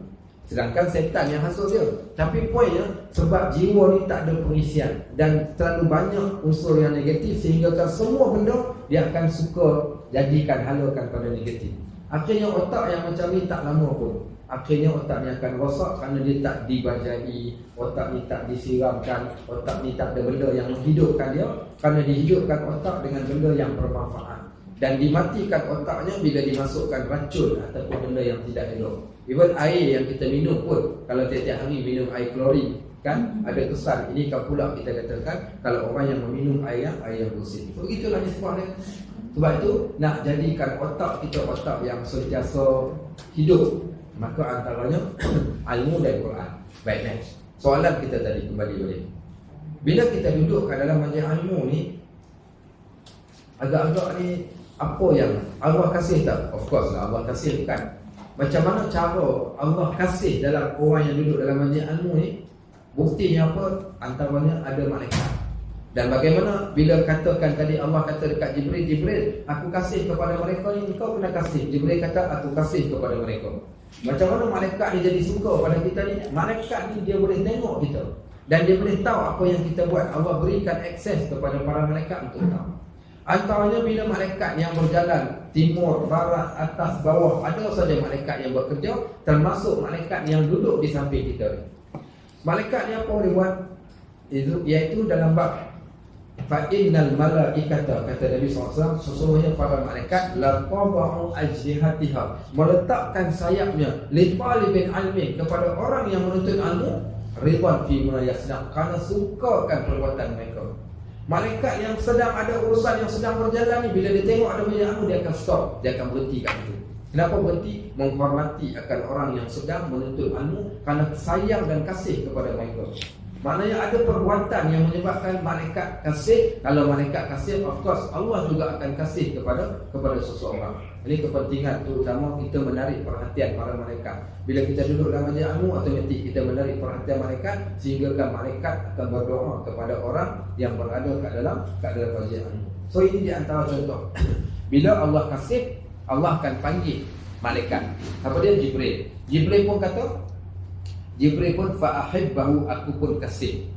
Sedangkan setan yang hasut dia. Tapi poinnya, sebab jiwa ni tak ada pengisian dan terlalu banyak unsur yang negatif, sehingga kan semua benda dia akan suka jadikan halakan pada negatif. Akhirnya otak yang macam ni tak lama pun, akhirnya otak ni akan rosak kerana dia tak dibajai, otak ni tak disiramkan, otak ni tak ada benda yang menghidupkan dia, kerana dihidupkan otak dengan benda yang bermanfaat. Dan dimatikan otaknya bila dimasukkan racun ataupun benda yang tidak elok. Even air yang kita minum pun, kalau tiap-tiap hari minum air klorin, Kan ada kesan. Ini kan pula kita katakan kalau orang yang meminum air yang bersih. So itulah nisbah dia. Sebab itu nak jadikan otak kita otak yang sentiasa hidup, maka antaranya ilmu dan Quran. Baik, next. Soalan kita tadi kembali balik. Bila kita duduk kat dalam majlis ilmu ni, agak-agak ni apa yang Allah kasih tak? Of course lah Allah kasih kan. Macam mana cara Allah kasih dalam orang yang duduk dalam majlis ilmu ni? Buktinya apa? Antaranya ada malaikat. Dan bagaimana bila katakan tadi Allah kata dekat Jibril, Jibril, aku kasih kepada mereka ni, engkau kena kasih. Jibril kata aku kasih kepada mereka. Macam mana malaikat ni jadi suka pada kita ni? Malaikat ni dia boleh tengok kita dan dia boleh tahu apa yang kita buat. Allah berikan akses kepada para malaikat untuk tahu. Antaranya bila malaikat yang berjalan timur, barat, atas, bawah, ada saja malaikat yang bekerja, termasuk malaikat yang duduk di samping kita ni. Malaikat ni apa dia buat? Iaitu dalam bab fa'innal malaikata, kata Nabi SAW, sesungguhnya para malaikat laqaba'u ajnihatiha, meletakkan sayapnya li talibin ilmi, kepada orang yang menuntut ilmu, ridwan fi ma yasna, kerana sukakan perbuatan mereka. Malaikat yang sedang ada urusan yang sedang berjalan ni, bila dia tengok ada banyak ilmu, dia akan stop, dia akan berhenti kat situ. Kenapa berhenti? Menghormati akan orang yang sedang menuntut ilmu, kerana sayang dan kasih kepada mereka. Maknanya ada perbuatan yang menyebabkan malaikat kasih. Kalau malaikat kasih, of course Allah juga akan kasih kepada seseorang. Ini kepentingan terutama kita menarik perhatian para malaikat. Bila kita duduk dalam majlis ilmu, automatik kita menarik perhatian malaikat, sehingga malaikat akan berdoa kepada orang yang berada kat dalam majlis ilmu. So ini di antara contoh. Bila Allah kasih, Allah akan panggil malaikat. Apa dia? Jibril. Jibril pun kata, Jibril pun fa'ahibbahu, aku pun kasih.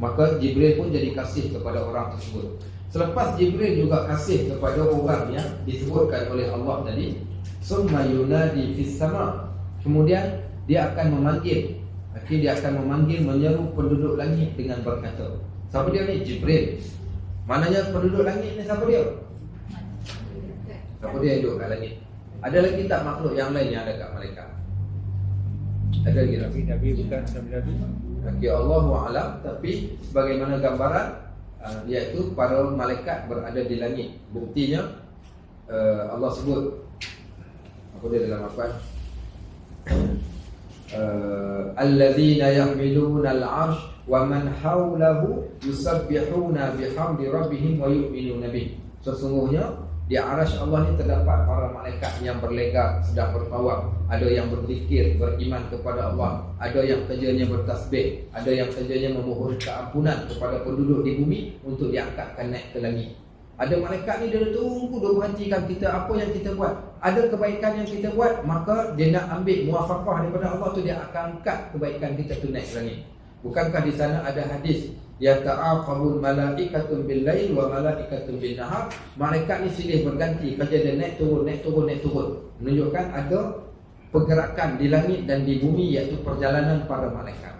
Maka Jibril pun jadi kasih kepada orang tersebut. Selepas Jibril juga kasih kepada orang yang disebutkan oleh Allah tadi, summa yunadi fis sama, kemudian dia akan memanggil. Dia akan memanggil, menyeru penduduk langit dengan berkata. Siapa dia ni? Jibril. Maknanya penduduk langit ni siapa dia? Siapa dia yang duduk kat langit? Ada lagi tak makhluk yang lain yang ada kat malaikat? Ada lagi tak? Nabi bukan Nabi. Okay, Allahu a'lam. Tapi sebagaimana gambaran, iaitu para malaikat berada di langit. Buktinya Allah sebut apa dia dalam Al-Quran? Alladzina yahmiluna al-'arsh wa man hawlahu yusabbihuna bihamdi rabbihim wa yu'minuna bih. Sesungguhnya di arasy Allah ni terdapat para malaikat yang berlegar, sedang bertawaf. Ada yang berzikir, beriman kepada Allah. Ada yang kerjanya bertasbih. Ada yang kerjanya memohon keampunan kepada penduduk di bumi untuk diangkatkan naik ke langit. Ada malaikat ni dia tunggu, dia perhatikan kita apa yang kita buat. Ada kebaikan yang kita buat, maka dia nak ambil muwafaqah daripada Allah tu, dia akan angkat kebaikan kita tu naik ke langit. Bukankah di sana ada hadis, ya ta'aqabul malaikatun bil lail wa malaikatun bin nahar. Malaikat ni silih berganti, kerja dia naik turun, naik turun, naik turun. Menunjukkan ada pergerakan di langit dan di bumi, iaitu perjalanan para malaikat.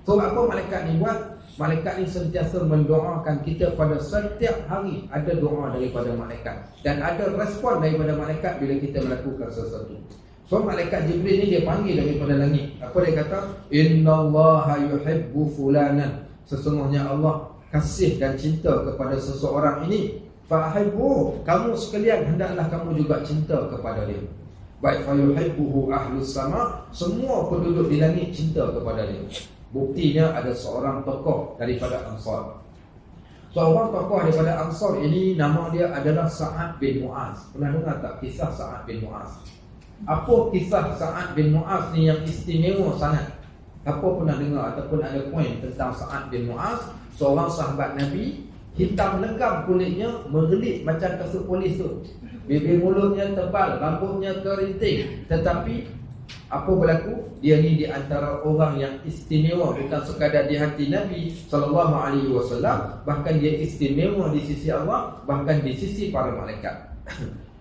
So apa malaikat ni buat? Malaikat ni sentiasa mendoakan kita pada setiap hari. Ada doa daripada malaikat dan ada respon daripada malaikat bila kita melakukan sesuatu. So malaikat Jibril ni dia panggil daripada langit. Apa dia kata? Innallaha yuhibbu fulanan. Sesungguhnya Allah kasih dan cinta kepada seseorang ini. Fa'ahibbu, kamu sekalian hendaklah kamu juga cinta kepada dia. Baik, fayuhibbuhu ahlus sama, semua penduduk di langit cinta kepada dia. Buktinya ada seorang tokoh daripada Ansar. Seorang tokoh daripada Ansar ini nama dia adalah Sa'ad bin Mu'az. Pernah dengar tak kisah Sa'ad bin Mu'az? Apa kisah Sa'ad bin Mu'az ni yang istimewa sangat? Apa pernah dengar ataupun ada poin tentang Sa'ad bin Mu'az? Seorang sahabat Nabi, hitam legam kulitnya, mengelit macam kasut polis tu. Bibir mulutnya tebal, rambutnya kerinting. Tetapi apa berlaku? Dia ni di antara orang yang istimewa, bukan sekadar di hati Nabi SAW, bahkan dia istimewa di sisi Allah, bahkan di sisi para malaikat.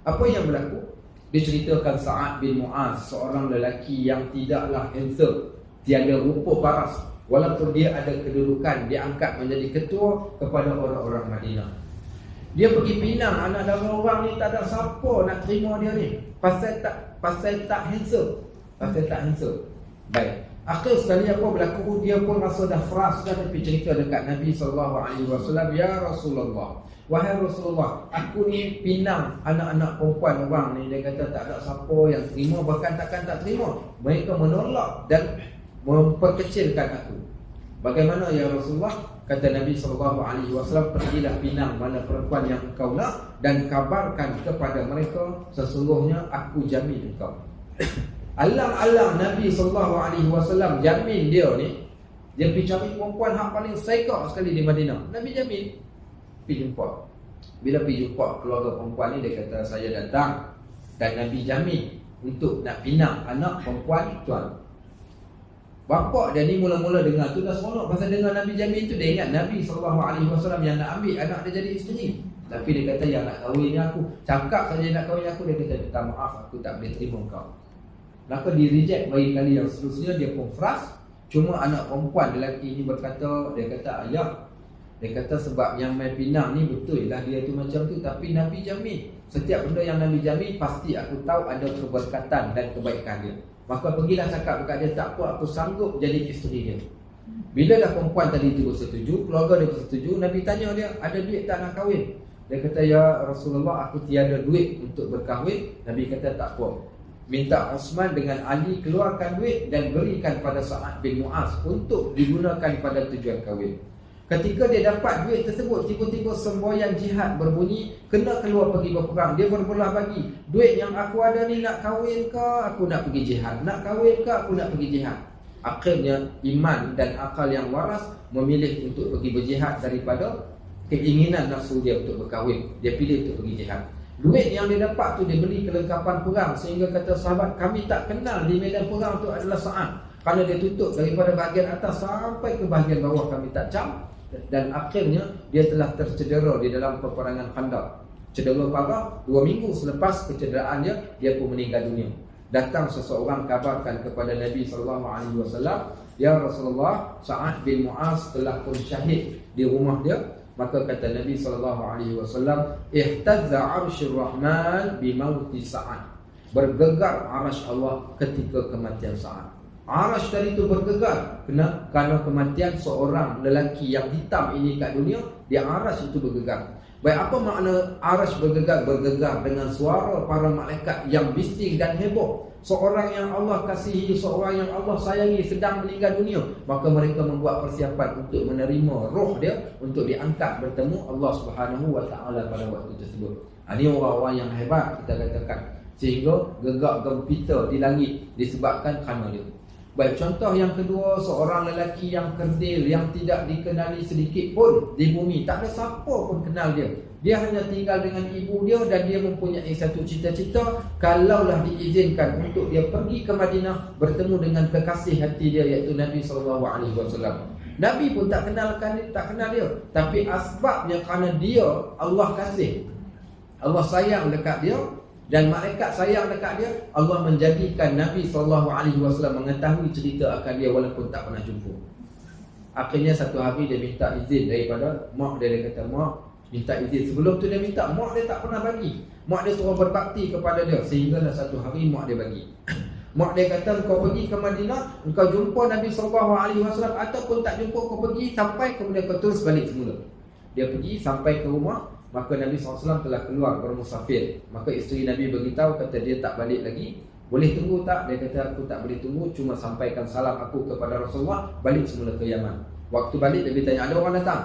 Apa yang berlaku? Diceritakan Sa'ad bin Mu'az, seorang lelaki yang tidaklah handsome, tiada rupa paras, walaupun dia ada kedudukan, dia angkat menjadi ketua kepada orang-orang Madinah. Dia pergi pinang anak dara orang ni, tak ada siapa nak terima dia ni. Pasal tak handsome. Baik. Akhir sekali apa berlaku, dia pun rasa dah frust dah, tapi cerita dekat Nabi SAW, ya Rasulullah, wahai Rasulullah, aku ni pinang anak-anak perempuan orang ni. Dia kata tak ada siapa yang terima, bahkan takkan tak terima. Mereka menolak dan memperkecilkan aku. Bagaimana ya Rasulullah? Kata Nabi SAW, pergilah pinang mana perempuan yang engkau nak dan kabarkan kepada mereka, sesungguhnya aku jamin engkau. Alang-alang Nabi SAW jamin dia ni, dia pergi cari perempuan hak paling saikah sekali di Madinah. Nabi jamin, pergi jumpa. Bila pergi jumpa keluarga perempuan ni, dia kata saya datang dan Nabi jamin untuk nak pinang anak perempuan tuan. Bapak dia ni mula-mula dengar tu dah seronok, pasal dengar Nabi jamin tu dia ingat Nabi SAW yang nak ambil anak dia jadi isteri. Tapi dia kata yang nak kahwin ni aku, cakap saja nak kahwin aku, dia kata minta maaf aku tak boleh terima kau. Maka di reject bagi kali yang seterusnya. Dia pun frust. Cuma anak perempuan lelaki ni berkata, dia kata ayah, dia kata sebab yang main pinang ni betul lah dia tu macam tu, tapi Nabi jamin, setiap benda yang Nabi jamin pasti aku tahu ada keberkatan dan kebaikan dia. Maka pergilah cakap dekat dia, tak apa, aku sanggup jadi isteri dia. Bila dah perempuan tadi tu bersetuju, keluarga dia bersetuju, Nabi tanya dia, ada duit tak nak kahwin? Dia kata, ya Rasulullah, aku tiada duit untuk berkahwin. Nabi kata tak apa, minta Osman dengan Ali keluarkan duit dan berikan pada Sa'ad bin Mu'az untuk digunakan pada tujuan kahwin. Ketika dia dapat duit tersebut, tiba-tiba semboyan jihad berbunyi, kena keluar pergi berperang. Dia berbelah bagi, duit yang aku ada ni nak kahwin ke aku nak pergi jihad, nak kahwin ke aku nak pergi jihad. Akhirnya iman dan akal yang waras memilih untuk pergi berjihad daripada keinginan nafsu dia untuk berkahwin. Dia pilih untuk pergi jihad. Duit yang dia dapat tu dia beli kelengkapan perang, sehingga kata sahabat, kami tak kenal di medan perang tu adalah Sa'ad, kerana dia tutup daripada bahagian atas sampai ke bahagian bawah, kami tak cam. Dan akhirnya dia telah tercedera di dalam peperangan Khandaq. Cedera parah, 2 minggu selepas kecederaan dia pun meninggal dunia. Datang seseorang kabarkan kepada Nabi SAW, ya Rasulullah, Sa'ad bin Mu'az telah pun syahid di rumah dia. Maka kata Nabi SAW, ihtazza arsyur rahman bimauti Sa'ad. Bergegar arasy Allah ketika kematian Sa'ad. Arasy tadi itu bergegar kerana kematian seorang lelaki yang hitam ini kat dunia. Dia arasy itu bergegar. Baik, apa makna arasy bergegar? Bergegar dengan suara para malaikat yang bising dan heboh. Seorang yang Allah kasihi, seorang yang Allah sayangi sedang meninggal dunia, maka mereka membuat persiapan untuk menerima roh dia untuk diangkat bertemu Allah Subhanahu wa taala pada waktu tersebut. Ini orang-orang yang hebat kita katakan, sehingga gegak gempita di langit disebabkan kerana dia. Baik, contoh yang kedua, seorang lelaki yang kerdil, yang tidak dikenali sedikit pun di bumi. Tak ada siapa pun kenal dia. Dia hanya tinggal dengan ibu dia dan dia mempunyai satu cita-cita, kalaulah diizinkan untuk dia pergi ke Madinah bertemu dengan kekasih hati dia, iaitu Nabi SAW. Nabi pun tak kenal dia, tapi asbabnya kerana dia Allah kasih, Allah sayang dekat dia, dan malaikat sayang dekat dia, Allah menjadikan Nabi SAW mengetahui cerita akan dia walaupun tak pernah jumpa. Akhirnya satu hari dia minta izin daripada mak dia. Dia kata, mak, minta izin. Sebelum tu dia minta, mak dia tak pernah bagi. Mak dia suruh berbakti kepada dia, sehinggalah satu hari mak dia bagi. Mak dia kata, kau pergi ke Madinah, engkau jumpa Nabi SAW, ataupun tak jumpa, kau pergi sampai kemudian kau terus balik semula. Dia pergi sampai ke rumah. Maka Nabi SAW telah keluar bermusafir. Maka isteri Nabi beritahu, kata dia tak balik lagi. Boleh tunggu tak? Dia kata, aku tak boleh tunggu, cuma sampaikan salam aku kepada Rasulullah, balik semula ke Yaman. Waktu balik Nabi tanya, ada orang datang?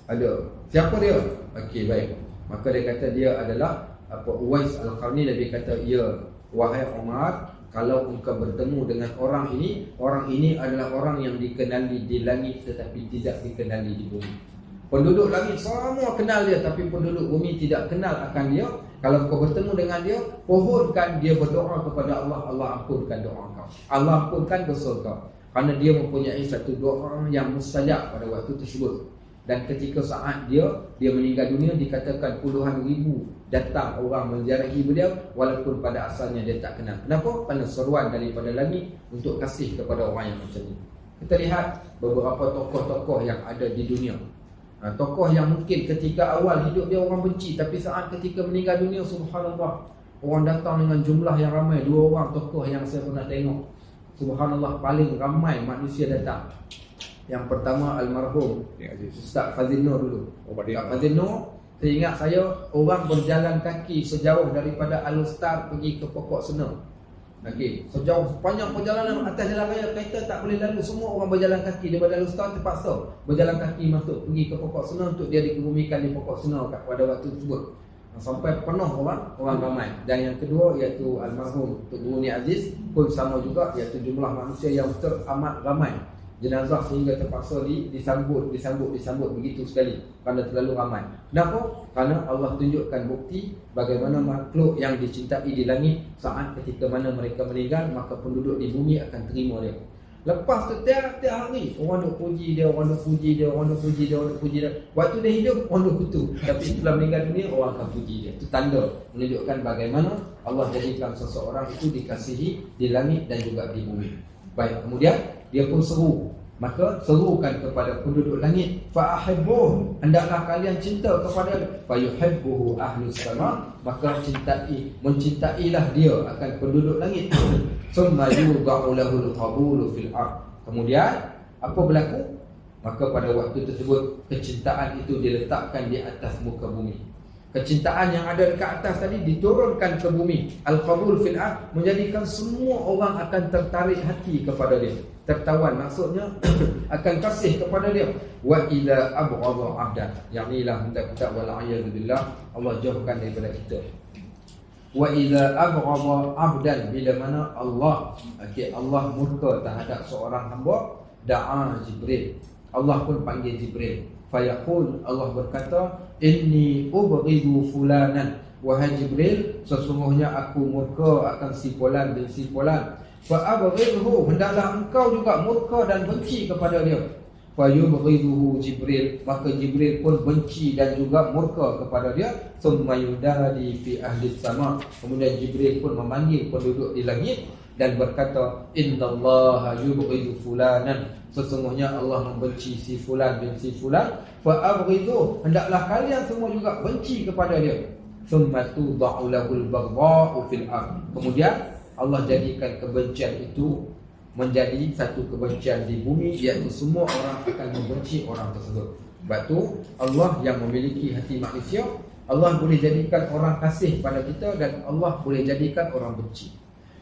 Ada. Siapa dia? Okey, baik. Maka dia kata dia adalah Uwais Al-Qarni. Nabi kata, ya wahai Umar, kalau engkau bertemu dengan orang ini adalah orang yang dikenali di langit tetapi tidak dikenali di bumi. Penduduk langit semua kenal dia, tapi penduduk bumi tidak kenal akan dia. Kalau kau bertemu dengan dia, pohonkan dia berdoa kepada Allah, Allah ampunkan doa kau, Allah ampunkan dosa kau. Kerana dia mempunyai satu doa yang mustajab pada waktu tersebut. Dan ketika saat dia meninggal dunia, dikatakan puluhan ribu datang orang menziarahi beliau, walaupun pada asalnya dia tak kenal. Kenapa? Kerana seruan daripada langit untuk kasih kepada orang yang macam ni. Kita lihat beberapa tokoh-tokoh yang ada di dunia. Tokoh yang mungkin ketika awal hidup dia orang benci, tapi saat ketika meninggal dunia, subhanallah, orang datang dengan jumlah yang ramai. 2 orang tokoh yang saya pernah tengok. subhanallah paling ramai manusia datang. Yang pertama almarhum Ustaz Fazil Nur dulu. Ustaz Fazil Nur, saya ingat saya orang berjalan kaki sejauh daripada Al-Ustaz pergi ke Pokok Sena. Okey, sejauh sepanjang perjalanan atas jalan raya kereta tak boleh lalu, semua orang berjalan kaki daripada Al-Ustaz terpaksa berjalan kaki masuk pergi ke Pokok Sena untuk dia dikebumikan di Pokok Sena pada waktu tersebut. Sampai penuh orang ramai. Dan yang kedua iaitu almarhum Tok Guru Ni Aziz pun sama juga, iaitu jumlah manusia yang teramat ramai. Jenazah sehingga terpaksa disambut begitu sekali kerana terlalu ramai. Kenapa? Kerana Allah tunjukkan bukti bagaimana makhluk yang dicintai di langit saat ketika mana mereka meninggal, maka penduduk di bumi akan terima dia. Lepas tu tiap hari orang duk puji dia, orang duk puji dia. Waktu dia hidup orang duk kutu, tapi setelah meninggal dunia orang akan puji dia. Itu tanda menunjukkan bagaimana Allah jadikan seseorang itu dikasihi di langit dan juga di bumi. Baik, kemudian dia pun seru. Maka serukan kepada penduduk langit, fa'ahibbuh, hendaklah kalian cinta kepada dia. Fayuhibbuhu ahlus sama, maka mencintailah dia akan penduduk langit. Summa yudha'u lahul qabulu fil ard. Kemudian apa berlaku? Maka pada waktu tersebut kecintaan itu diletakkan di atas muka bumi. Kecintaan yang ada dekat atas tadi diturunkan ke bumi. Al-qabul fil ard, menjadikan semua orang akan tertarik hati kepada dia. Tertawan, maksudnya akan kasih kepada dia. Wa idza abghadha 'abdan, yakni la minta wal a'yadu billah, Allah jauhkan daripada kita. Wa idza abghadha 'abdan, bila mana Allah murka terhadap seorang hamba, da'a Jibril, Allah pun panggil Jibril. Fayaqul, Allah berkata, inni ubghidu fulanan, wahai Jibril, sesungguhnya aku murka akan si fulan bin si fulan. Fa abghidhu, hendaklah engkau juga murka dan benci kepada dia. Fa yubghiduhu Jibril, maka Jibril pun benci dan juga murka kepada dia. Summa yudadi fi ahli sama, kemudian Jibril pun memanggil penduduk di langit dan berkata, innallaha yubghidu fulanan, sesungguhnya Allah membenci si fulan bin si fulan. Fa abghidhu, hendaklah kalian semua juga benci kepada dia. Summa tudha'u lahul baghdha'u fil ard, kemudian Allah jadikan kebencian itu menjadi satu kebencian di bumi, iaitu semua orang akan membenci orang tersebut. Sebab tu Allah yang memiliki hati manusia, Allah boleh jadikan orang kasih pada kita dan Allah boleh jadikan orang benci.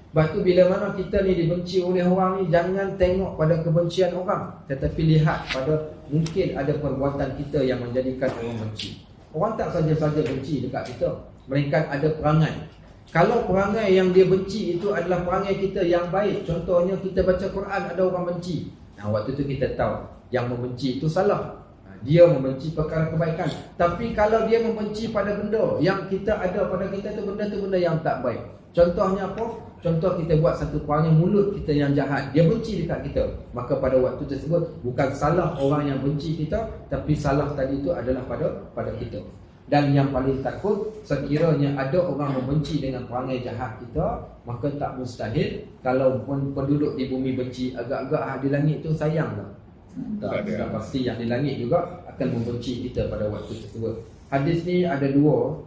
Sebab tu bila mana kita ni dibenci oleh orang ni, jangan tengok pada kebencian orang, tetapi lihat pada mungkin ada perbuatan kita yang menjadikan orang benci. Orang tak saja-saja benci dekat kita, melainkan ada perangai. Kalau perangai yang dia benci itu adalah perangai kita yang baik, contohnya kita baca Quran ada orang benci, waktu tu kita tahu yang membenci itu salah, dia membenci perkara kebaikan. Tapi kalau dia membenci pada benda yang kita ada pada kita tu, benda yang tak baik. Contohnya apa? Contoh kita buat satu perangai mulut kita yang jahat, dia benci dekat kita, maka pada waktu tersebut bukan salah orang yang benci kita, tapi salah tadi itu adalah pada kita. Dan yang paling takut, sekiranya ada orang membenci dengan perangai jahat kita, maka tak mustahil kalau penduduk di bumi benci, agak-agak di langit tu sayang tak? Tak pasti yang di langit juga akan membenci kita pada waktu tersebut. Hadis ni ada dua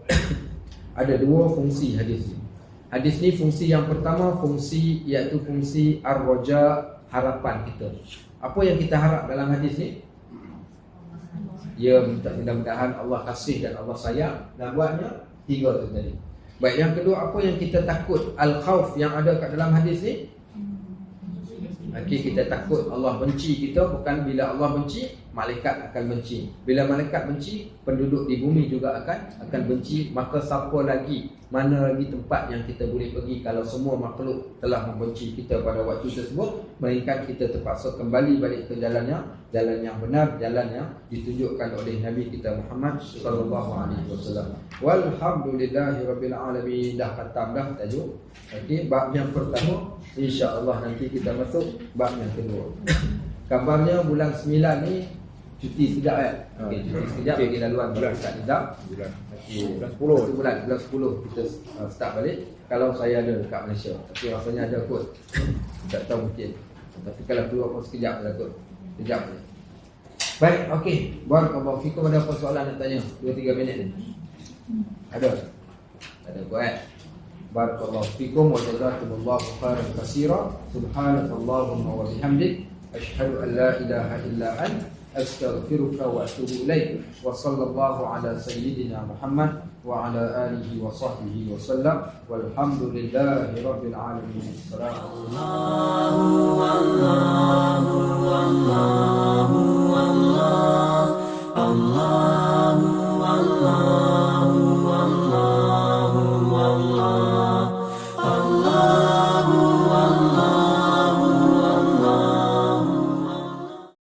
ada dua fungsi hadis ni. Hadis ni fungsi yang pertama, fungsi iaitu fungsi ar-raja, harapan kita. Apa yang kita harap dalam hadis ni? Dia minta mudah-mudahan Allah kasih dan Allah sayang, dan buatnya tiga tu tadi. Baik, yang kedua, apa yang kita takut? Al-khawf yang ada kat dalam hadis ni. Kita takut Allah benci kita, bukan bila Allah benci, malaikat akan benci. Bila malaikat benci, penduduk di bumi juga akan benci. Maka siapa lagi, mana lagi tempat yang kita boleh pergi kalau semua makhluk telah membenci kita pada waktu tersebut, melainkan kita terpaksa kembali balik ke jalan yang benar, jalan yang ditunjukkan oleh Nabi kita Muhammad sallallahu alaihi wasallam. Walhamdulillahirabbil alamin. Dah khatam dah tajuk. Okey, bab yang pertama, insya-Allah nanti kita masuk bab yang kedua. Kabarnya bulan 9 ni cuti sekejap Okey, cuti sekejap bagi laluan bulan Ustaz Nizam. Bulan 10 kita start balik. Kalau saya ada dekat Malaysia, tapi rasanya ada kot. Tak tahu mungkin. Tapi kalau keluar pun sekejap lah kot. Sekejap je. Baik, okey. Barakallahu fikum. Ada apa soalan nak tanya? 2-3 minit ni. Ada? Tak ada buat. Barakallahu fikum wa jazakumullahu khairan katsira. Subhanakallahumma wa bihamdik asyhadu an la ilaha illa anta astaghfiruka wa atubu ilaik. Wa sallallahu ala sayyidina Muhammad wa ala alihi wa sahbihi wa sallam. Walhamdulillahi rabbil alamin. Assalamu alaikum.